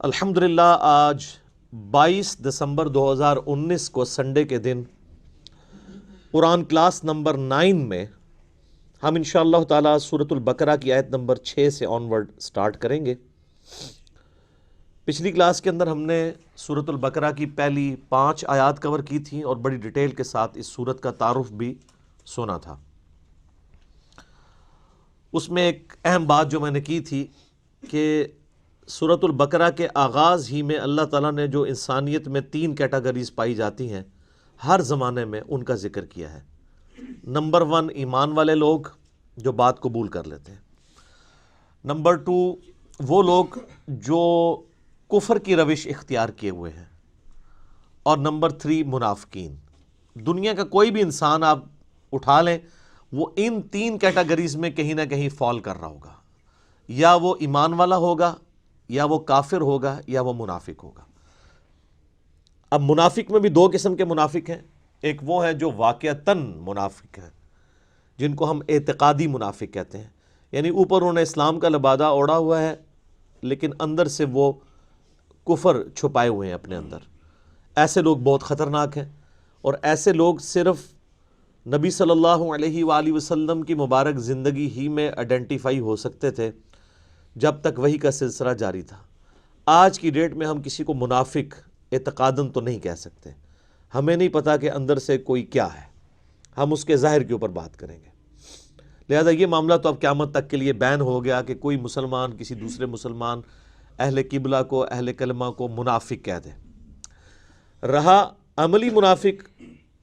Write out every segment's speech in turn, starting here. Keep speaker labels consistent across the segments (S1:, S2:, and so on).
S1: الحمدللہ آج 22 دسمبر 2019 کو سنڈے کے دن قرآن کلاس نمبر 9 میں ہم انشاءاللہ تعالی سورۃ البقرہ کی آیت نمبر 6 سے آنورڈ سٹارٹ کریں گے۔ پچھلی کلاس کے اندر ہم نے سورۃ البقرہ کی پہلی 5 آیات کور کی تھیں اور بڑی ڈیٹیل کے ساتھ اس سورت کا تعارف بھی سنا تھا۔ اس میں ایک اہم بات جو میں نے کی تھی کہ سورۃ البقرہ کے آغاز ہی میں اللہ تعالیٰ نے جو انسانیت میں 3 کیٹیگریز پائی جاتی ہیں ہر زمانے میں ان کا ذکر کیا ہے۔ نمبر 1 ایمان والے لوگ جو بات قبول کر لیتے ہیں۔ نمبر 2 وہ لوگ جو کفر کی روش اختیار کیے ہوئے ہیں، اور نمبر 3 منافقین۔ دنیا کا کوئی بھی انسان آپ اٹھا لیں، وہ ان 3 کیٹیگریز میں کہیں نہ کہیں فال کر رہا ہوگا، یا وہ ایمان والا ہوگا، یا وہ کافر ہوگا، یا وہ منافق ہوگا۔ اب منافق میں بھی 2 قسم کے منافق ہیں۔ ایک وہ ہے جو واقعتاً منافق ہیں، جن کو ہم اعتقادی منافق کہتے ہیں، یعنی اوپر انہوں نے اسلام کا لبادہ اوڑھا ہوا ہے لیکن اندر سے وہ کفر چھپائے ہوئے ہیں اپنے اندر۔ ایسے لوگ بہت خطرناک ہیں، اور ایسے لوگ صرف نبی صلی اللہ علیہ وآلہ وسلم کی مبارک زندگی ہی میں آئیڈینٹیفائی ہو سکتے تھے جب تک وحی کا سلسلہ جاری تھا۔ آج کی ڈیٹ میں ہم کسی کو منافق اعتقاداً تو نہیں کہہ سکتے، ہمیں نہیں پتا کہ اندر سے کوئی کیا ہے، ہم اس کے ظاہر کے اوپر بات کریں گے۔ لہذا یہ معاملہ تو اب قیامت تک کے لیے بین ہو گیا کہ کوئی مسلمان کسی دوسرے مسلمان اہل قبلہ کو، اہل کلمہ کو منافق کہہ دے۔ رہا عملی منافق،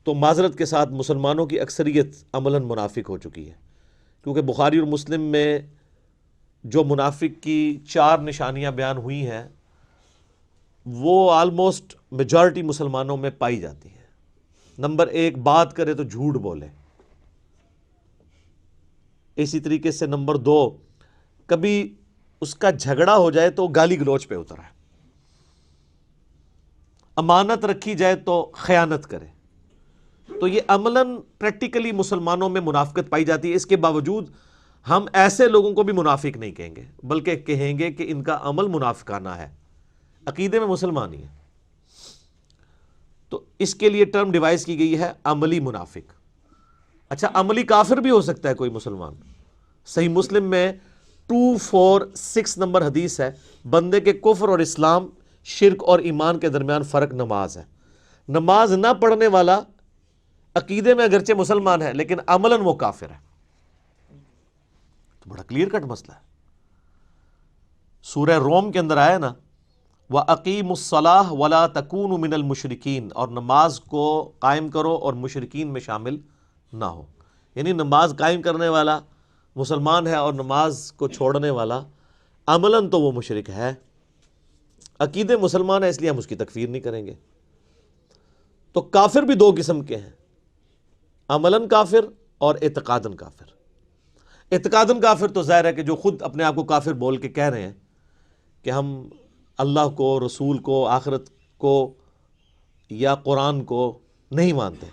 S1: تو معذرت کے ساتھ مسلمانوں کی اکثریت عملاً منافق ہو چکی ہے، کیونکہ بخاری اور مسلم میں جو منافق کی 4 نشانیاں بیان ہوئی ہیں وہ آلموسٹ میجارٹی مسلمانوں میں پائی جاتی ہیں۔ نمبر 1، بات کرے تو جھوٹ بولے۔ اسی طریقے سے نمبر 2، کبھی اس کا جھگڑا ہو جائے تو گالی گلوچ پہ اترا ہے۔ امانت رکھی جائے تو خیانت کرے۔ تو یہ عملاً پریکٹیکلی مسلمانوں میں منافقت پائی جاتی ہے۔ اس کے باوجود ہم ایسے لوگوں کو بھی منافق نہیں کہیں گے، بلکہ کہیں گے کہ ان کا عمل منافقانہ ہے، عقیدے میں مسلمان ہی ہے۔ تو اس کے لیے ٹرم ڈیوائز کی گئی ہے عملی منافق۔ اچھا، عملی کافر بھی ہو سکتا ہے کوئی مسلمان۔ صحیح مسلم میں 246 نمبر حدیث ہے، بندے کے کفر اور اسلام، شرک اور ایمان کے درمیان فرق نماز ہے۔ نماز نہ پڑھنے والا عقیدے میں اگرچہ مسلمان ہے لیکن عملاً وہ کافر ہے۔ تو بڑا کلیئر کٹ مسئلہ ہے۔ سورہ روم کے اندر آیا نا، وَأَقِيمُوا الصَّلَاةَ وَلَا تَكُونُوا مِنَ الْمُشْرِكِينَ، اور نماز کو قائم کرو اور مشرکین میں شامل نہ ہو۔ یعنی نماز قائم کرنے والا مسلمان ہے اور نماز کو چھوڑنے والا عملاً تو وہ مشرک ہے، عقیدے مسلمان ہے اس لیے ہم اس کی تکفیر نہیں کریں گے۔ تو کافر بھی 2 قسم کے ہیں، عملاً کافر اور اعتقاداً کافر۔ اعتقاداً کافر تو ظاہر ہے کہ جو خود اپنے آپ کو کافر بول کے کہہ رہے ہیں کہ ہم اللہ کو، رسول کو، آخرت کو یا قرآن کو نہیں مانتے۔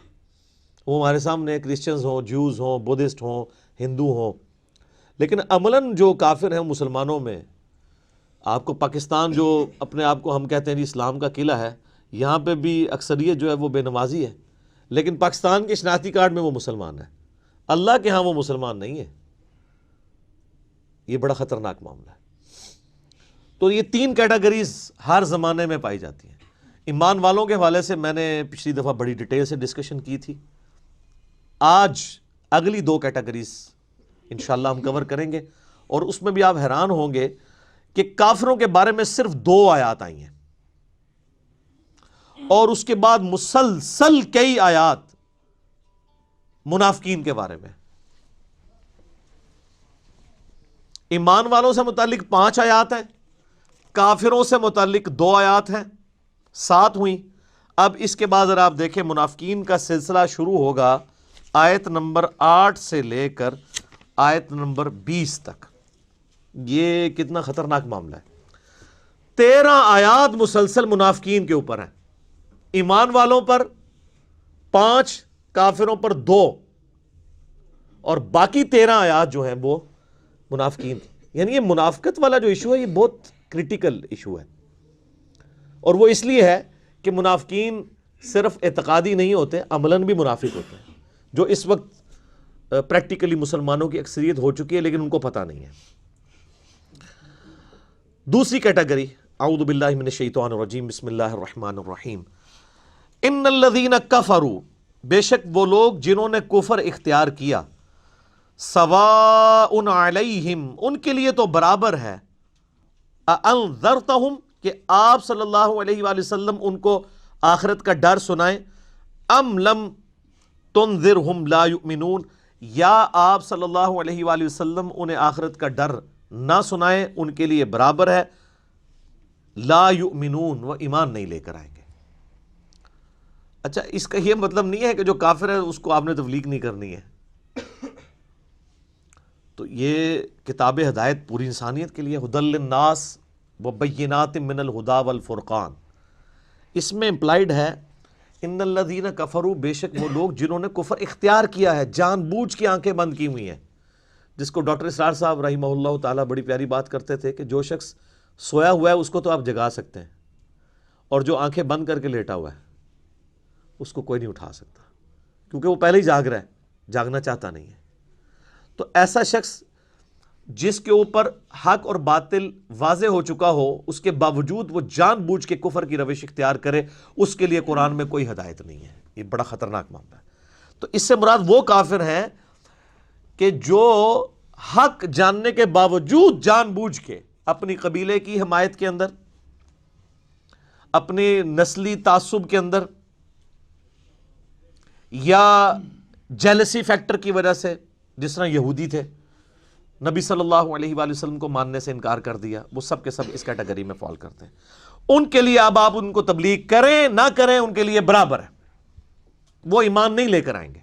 S1: وہ ہمارے سامنے کرسچنز ہوں، جوز ہوں، بدھسٹ ہوں، ہندو ہوں، لیکن عملاً جو کافر ہیں مسلمانوں میں، آپ کو پاکستان جو اپنے آپ کو ہم کہتے ہیں اسلام کا قلعہ ہے، یہاں پہ بھی اکثریت جو ہے وہ بے نمازی ہے، لیکن پاکستان کے شناختی کارڈ میں وہ مسلمان ہے، اللہ کے ہاں وہ مسلمان نہیں ہے۔ یہ بڑا خطرناک معاملہ ہے۔ تو یہ 3 کیٹیگریز ہر زمانے میں پائی جاتی ہیں۔ ایمان والوں کے حوالے سے میں نے پچھلی دفعہ بڑی ڈیٹیل سے ڈسکشن کی تھی۔ آج اگلی 2 کیٹیگریز انشاءاللہ ہم کور کریں گے، اور اس میں بھی آپ حیران ہوں گے کہ کافروں کے بارے میں صرف 2 آیات آئی ہیں، اور اس کے بعد مسلسل کئی آیات منافقین کے بارے میں۔ ایمان والوں سے متعلق 5 آیات ہیں، کافروں سے متعلق 2 آیات ہیں، 7 ہوئیں۔ اب اس کے بعد اگر آپ دیکھیں منافقین کا سلسلہ شروع ہوگا آیت نمبر 8 سے لے کر آیت نمبر 20 تک۔ یہ کتنا خطرناک معاملہ ہے۔ 13 آیات مسلسل منافقین کے اوپر ہیں، ایمان والوں پر 5، کافروں پر 2، اور باقی 13 آیات جو ہیں وہ منافقین۔ یعنی یہ منافقت والا جو ایشو ہے یہ بہت کریٹیکل ایشو ہے۔ اور وہ اس لیے ہے کہ منافقین صرف اعتقادی نہیں ہوتے، عملاً بھی منافق ہوتے ہیں، جو اس وقت پریکٹیکلی مسلمانوں کی اکثریت ہو چکی ہے لیکن ان کو پتہ نہیں ہے۔ دوسری کیٹیگری، اعوذ باللہ من الشیطان الرجیم، بسم اللہ الرحمن الرحیم، ان الذین کفروا، بے شک وہ لوگ جنہوں نے کفر اختیار کیا، سواء علیہم، ان کے لیے تو برابر ہے، انذرتہم، کہ آپ صلی اللہ علیہ وآلہ وسلم ان کو آخرت کا ڈر سنائیں، ام لم تنذرہم لا یؤمنون، یا آپ صلی اللہ علیہ وآلہ وسلم انہیں آخرت کا ڈر نہ سنائیں، ان کے لیے برابر ہے، لا یؤمنون، وہ ایمان نہیں لے کر آئیں گے۔ اچھا، اس کا یہ مطلب نہیں ہے کہ جو کافر ہے اس کو آپ نے تبلیغ نہیں کرنی ہے۔ تو یہ کتاب ہدایت پوری انسانیت کے لیے، ھدی للناس وبینات من الہدی والفرقان، اس میں امپلائیڈ ہے ان الذین کفروا، بے شک وہ لوگ جنہوں نے کفر اختیار کیا ہے، جان بوجھ کے آنکھیں بند کی ہوئی ہیں، جس کو ڈاکٹر اسرار صاحب رحمہ اللہ تعالیٰ بڑی پیاری بات کرتے تھے کہ جو شخص سویا ہوا ہے اس کو تو آپ جگا سکتے ہیں، اور جو آنکھیں بند کر کے لیٹا ہوا ہے اس کو کوئی نہیں اٹھا سکتا، کیونکہ وہ پہلے ہی جاگ رہا ہے، جاگنا چاہتا نہیں ہے۔ تو ایسا شخص جس کے اوپر حق اور باطل واضح ہو چکا ہو، اس کے باوجود وہ جان بوجھ کے کفر کی روش اختیار کرے، اس کے لیے قرآن میں کوئی ہدایت نہیں ہے۔ یہ بڑا خطرناک معاملہ ہے۔ تو اس سے مراد وہ کافر ہیں کہ جو حق جاننے کے باوجود جان بوجھ کے اپنی قبیلے کی حمایت کے اندر، اپنی نسلی تعصب کے اندر، یا جیلسی فیکٹر کی وجہ سے، جس طرح یہودی تھے، نبی صلی اللہ علیہ وآلہ وسلم کو ماننے سے انکار کر دیا، وہ سب کے سب اس کیٹیگری میں فال کرتے ہیں۔ ان کے لیے اب آپ ان کو تبلیغ کریں نہ کریں، ان کے لیے برابر ہے، وہ ایمان نہیں لے کر آئیں گے۔